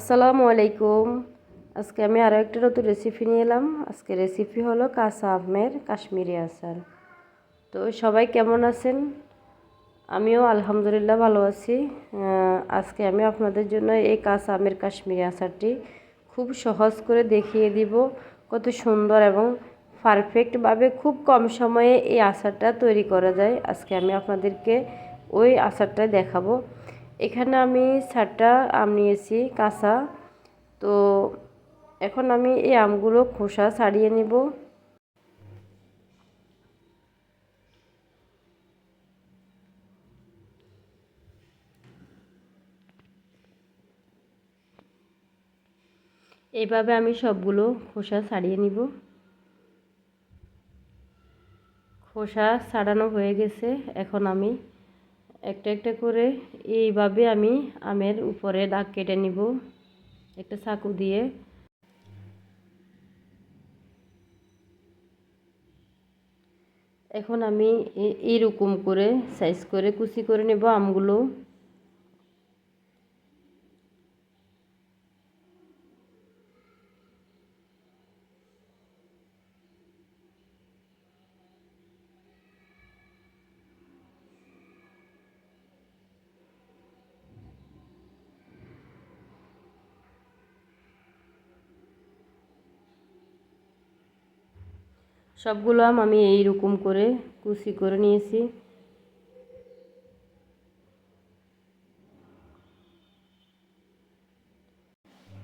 আসসালামু আলাইকুম। আজকে আমি আরও একটা নতুন রেসিপি নিয়ে এলাম। আজকে রেসিপি হলো কাঁচা আমের কাশ্মীরি আচার। তো সবাই কেমন আছেন? আমিও আলহামদুলিল্লাহ ভালো আছি। আজকে আমি আপনাদের জন্য এই কাঁচা আমের কাশ্মীরি আচারটি খুব সহজ করে দেখিয়ে দিব কত সুন্দর এবং পারফেক্টভাবে খুব কম সময়ে এই আচারটা তৈরি করা যায়। আজকে আমি আপনাদেরকে ওই আচারটাই দেখাবো। এখানে আমি 4টা আম নিয়েছি কাঁচা। তো এখন আমি এই আমগুলো খোসা ছাড়িয়ে নিব। এইভাবে আমি সবগুলো খোসা ছাড়িয়ে নিব। খোসা ছাড়ানো হয়ে গেছে। এখন আমি একটা একটা করে এইভাবে আমি আমের উপরে দাগ কেটে নিব একটা চাকু দিয়ে। এখন আমি এইরকম করে সাইজ করে কুচি করে নেব আমগুলো। সবগুলো আম আমি এইরকম করে কুচি করে নিয়েছি।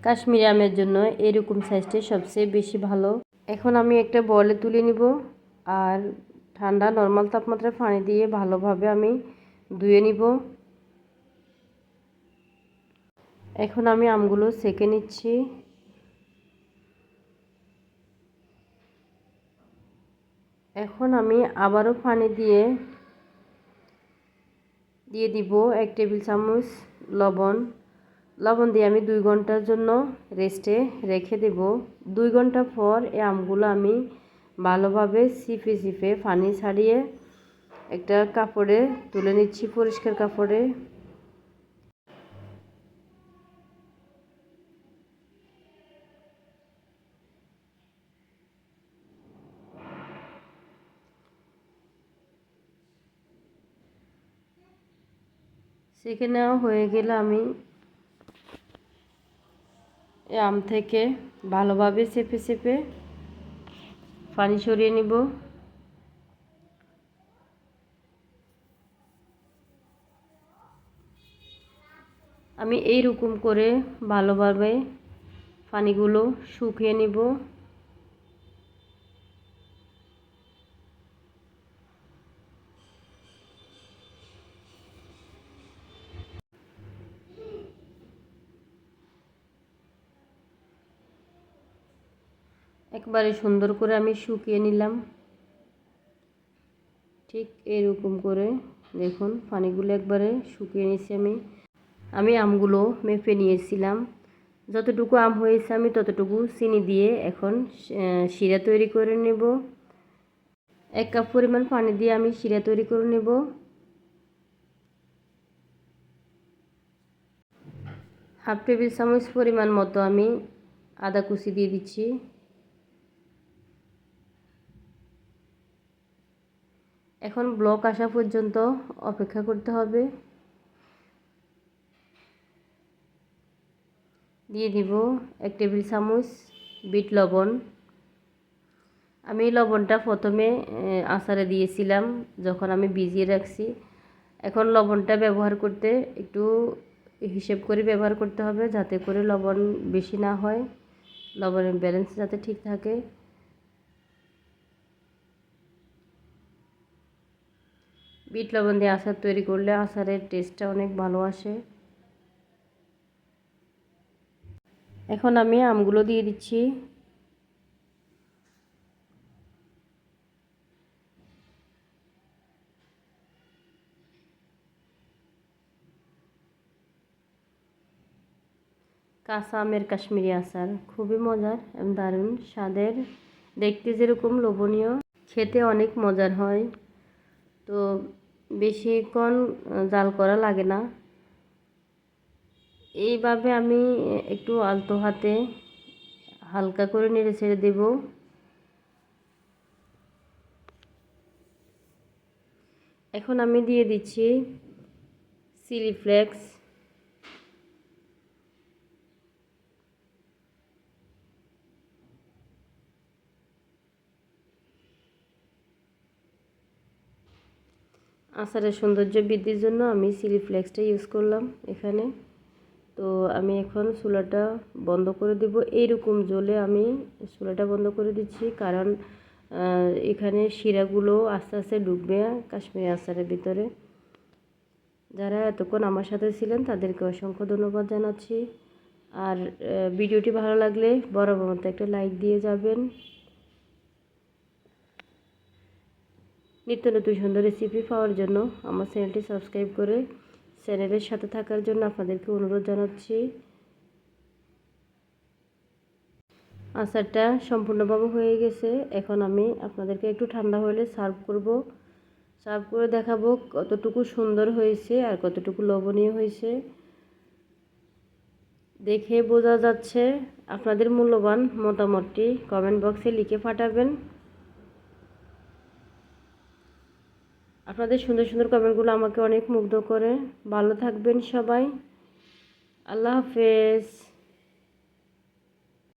কাশ্মীরি আমের জন্য এরকম সাইজটাই সবচেয়ে বেশি ভালো। এখন আমি একটা বলে তুলে নিব আর ঠান্ডা নর্মাল তাপমাত্রায় পানি দিয়ে ভালোভাবে আমি ধুয়ে নিব। এখন আমি আমগুলো সেঁকে নিচ্ছি। এখন আমি আবারও পানি দিয়ে দিব 1 টেবিল চামচ লবণ। লবণ দিয়ে আমি 2 ঘন্টার জন্য রেস্টে রেখে দেব। 2 ঘন্টা পর এই আমগুলো আমি ভালোভাবে চিপে চিপে পানি ছাড়িয়ে একটা কাপড়ে তুলে নিচ্ছি, পরিষ্কার কাপড়ে। সেঁকে নেওয়া হয়ে গেলে আমি এই আম থেকে ভালোভাবে চেপে চেপে পানি সরিয়ে নিব। আমি এইরকম করে ভালোভাবে পানিগুলো শুকিয়ে নিব। একবারে সুন্দর করে আমি শুকিয়ে নিলাম। ঠিক এরকম করে দেখুন পানিগুলো একবারে শুকিয়ে নিয়েছি। আমি আমগুলো মেপে নিয়েছিলাম। যতটুকু আম হয়েছে আমি ততটুকু চিনি দিয়ে এখন শিরা তৈরি করে নেব। 1 কাপ পরিমাণ পানি দিয়ে আমি শিরা তৈরি করে নেব। হাফ টেবিল চামচ পরিমাণ মতো আমি আদা কুচি দিয়ে দিচ্ছি। এখন ব্লক আসা পর্যন্ত অপেক্ষা করতে হবে। দিয়ে দিব 1 টেবিল চামচ বিট লবণ। আমি লবণটা প্রথমে আচারে দিয়েছিলাম যখন আমি ভিজিয়ে রাখছি। এখন লবণটা ব্যবহার করতে একটু হিসেব করে ব্যবহার করতে হবে যাতে করে লবণ বেশি না হয়, লবণের ব্যালেন্স যাতে ঠিক থাকে। বিট লবণ দিয়ে আচার তৈরি করলে আচারের টেস্টটা অনেক ভালো আসে। এখন আমি আমগুলো দিয়ে দিচ্ছি। কাঁচা আমের কাশ্মীরি আচার খুবই মজার এবং দারুণ স্বাদের, দেখতে যেরকম লোভনীয় খেতে অনেক মজার হয়। তো বেশিক্ষণ জাল করা লাগে না। এইভাবে আমি একটু আলতো হাতে হালকা করে নেড়ে ছেড়ে দেব। এখন আমি দিয়ে দিচ্ছি চিলি ফ্লেক্স, আচারের সৌন্দর্য বৃদ্ধির জন্য আমি চিলি ফ্লেক্সটা ইউজ করলাম এখানে। তো আমি এখন চুলাটা বন্ধ করে দেব। এইরকম জ্বলে আমি চুলাটা বন্ধ করে দিচ্ছি, কারণ এখানে শিরাগুলো আস্তে আস্তে ঢুকবে কাশ্মীরি আচারের ভিতরে। যারা এতক্ষণ আমার সাথে ছিলেন তাদেরকে অসংখ্য ধন্যবাদ জানাচ্ছি। আর ভিডিওটি ভালো লাগলে বরাবর মতো একটা লাইক দিয়ে যাবেন। নিত্য নতুন সুন্দর রেসিপি পাওয়ার জন্য আমার চ্যানেলটি সাবস্ক্রাইব করে চ্যানেলের সাথে থাকার জন্য আপনাদেরকে অনুরোধ জানাচ্ছি। আচারটা সম্পূর্ণভাবে হয়ে গেছে। এখন আমি আপনাদেরকে একটু ঠান্ডা হলে সার্ভ করব। সার্ভ করে দেখাবো কতটুকু সুন্দর হয়েছে আর কতটুকু লবণীয় হয়েছে। দেখে বোঝা যাচ্ছে। আপনাদের মূল্যবান মতামতটি কমেন্ট বক্সে লিখে পাঠাবেন। আপনাদের সুন্দর সুন্দর কমেন্টগুলো আমাকে অনেক মুগ্ধ করে। ভালো থাকবেন সবাই। আল্লাহ হাফেজ।